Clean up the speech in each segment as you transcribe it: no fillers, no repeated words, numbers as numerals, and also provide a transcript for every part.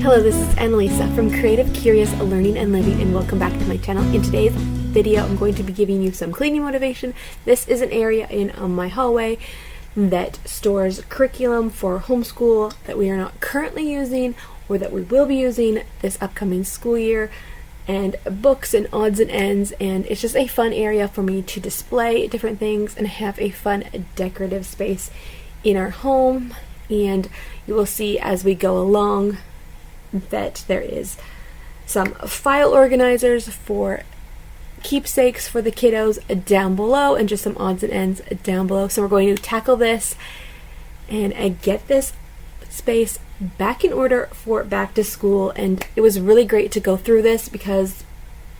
Hello, this is Annalisa from Creative Curious Learning and Living, and welcome back to my channel. In today's video, I'm going to be giving you some cleaning motivation. This is an area in my hallway that stores curriculum for homeschool that we are not currently using or that we will be using this upcoming school year, and books and odds and ends, and it's just a fun area for me to display different things and have a fun decorative space in our home. And you will see as we go along that there is some file organizers for keepsakes for the kiddos down below, and just some odds and ends down below. So we're going to tackle this and get this space back in order for back to school. And it was really great to go through this because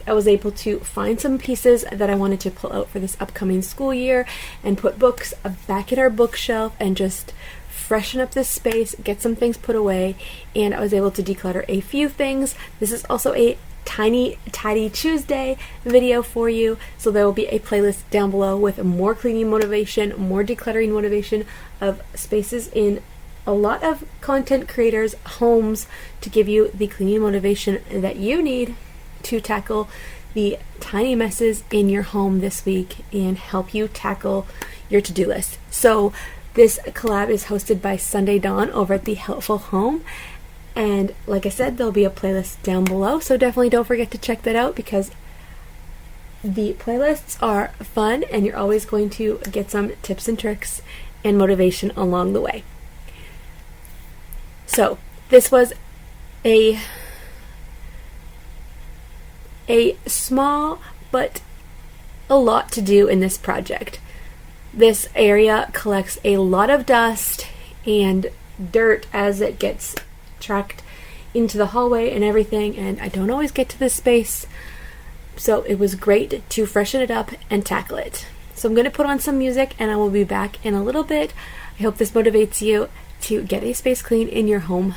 I was able to find some pieces that I wanted to pull out for this upcoming school year and put books back in our bookshelf and just freshen up this space, get some things put away. And I was able to declutter a few things. This is also a tiny tidy Tuesday video for you, so there will be a playlist down below with more cleaning motivation, more decluttering motivation of spaces in a lot of content creators' homes to give you the cleaning motivation that you need to tackle the tiny messes in your home this week and help you tackle your to-do list. So this collab is hosted by Sunday Dawn over at the Helpful Home, and like I said, there'll be a playlist down below, so definitely don't forget to check that out because the playlists are fun and you're always going to get some tips and tricks and motivation along the way. So this was a small but a lot to do in this project. This area collects a lot of dust and dirt as it gets tracked into the hallway and everything, and I don't always get to this space, so it was great to freshen it up and tackle it. So I'm going to put on some music and I will be back in a little bit. I hope this motivates you to get a space clean in your home.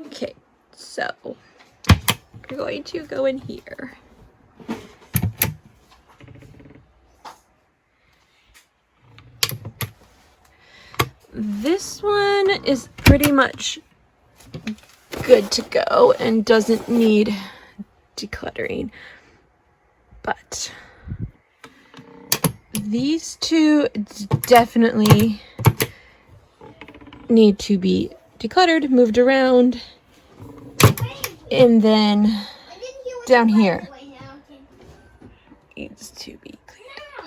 Okay, so we're going to go in here. This one is pretty much good to go and doesn't need decluttering, but these two definitely need to be decluttered, moved around, and then down here needs to be cleaned up.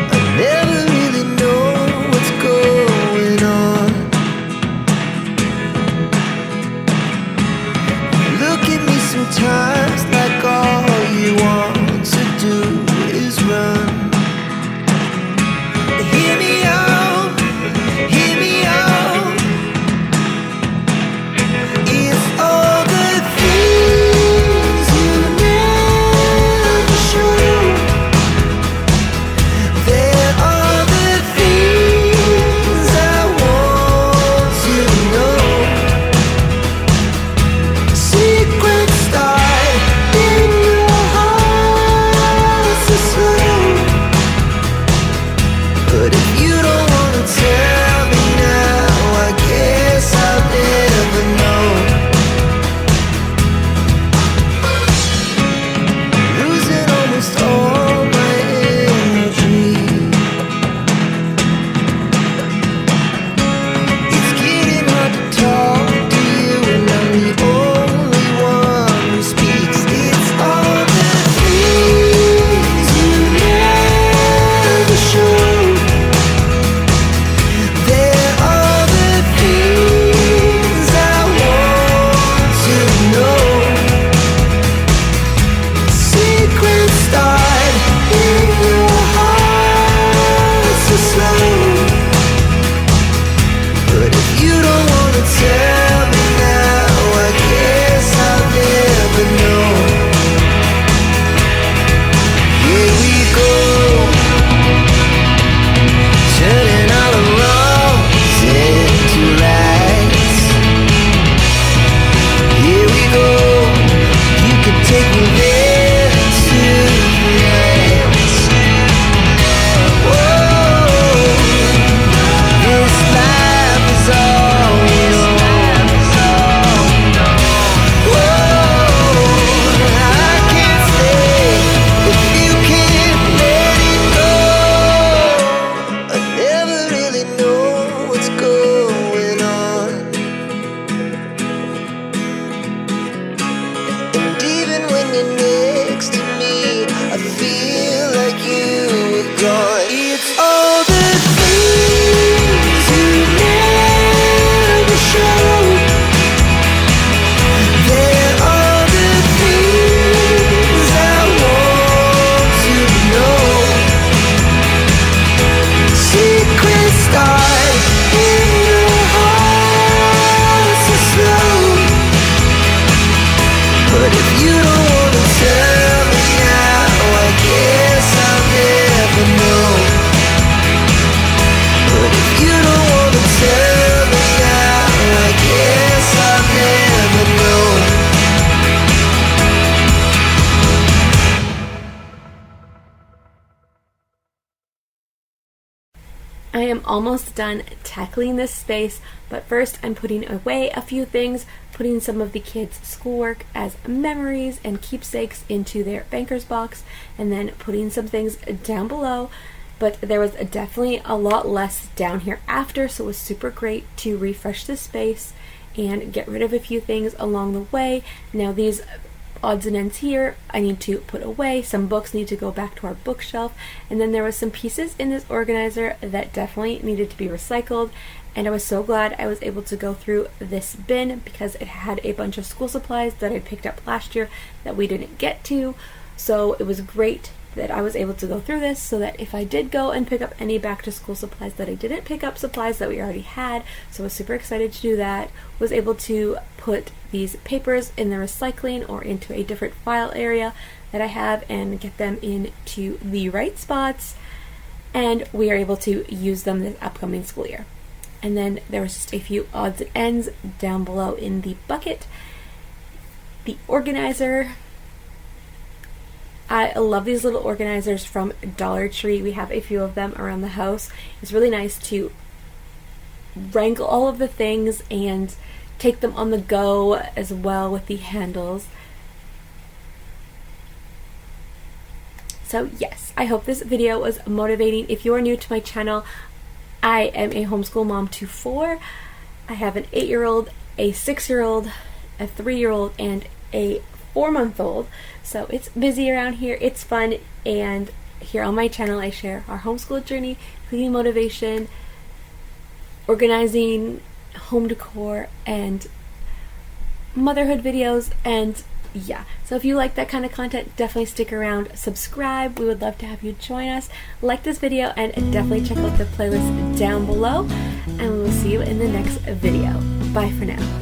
I never really know what's going on. Look at me sometimes like all you want to do is run. Hear me out, I am almost done tackling this space, but first I'm putting away a few things, putting some of the kids' schoolwork as memories and keepsakes into their banker's box, and then putting some things down below. But there was definitely a lot less down here after, so it was super great to refresh the space and get rid of a few things along the way. Now these odds and ends here I need to put away. Some books need to go back to our bookshelf, and then there was some pieces in this organizer that definitely needed to be recycled, and I was so glad I was able to go through this bin because it had a bunch of school supplies that I picked up last year that we didn't get to. So it was great that I was able to go through this so that if I did go and pick up any back to school supplies, that I didn't pick up supplies that we already had. So I was super excited to do that. Was able to put these papers in the recycling or into a different file area that I have and get them into the right spots, and we are able to use them this upcoming school year. And then there was just a few odds and ends down below in the bucket. The organizer, I love these little organizers from Dollar Tree. We have a few of them around the house. It's really nice to wrangle all of the things and take them on the go as well with the handles. So yes, I hope this video was motivating. If you are new to my channel, I am a homeschool mom to 4. I have an 8-year-old, a 6-year-old, a 3-year-old, and a 4-month-old. So it's busy around here, it's fun, and here on my channel I share our homeschool journey, cleaning motivation, organizing, home decor, and motherhood videos, and yeah. So if you like that kind of content, definitely stick around, subscribe. We would love to have you join us. Like this video and definitely check out the playlist down below, and we will see you in the next video. Bye for now.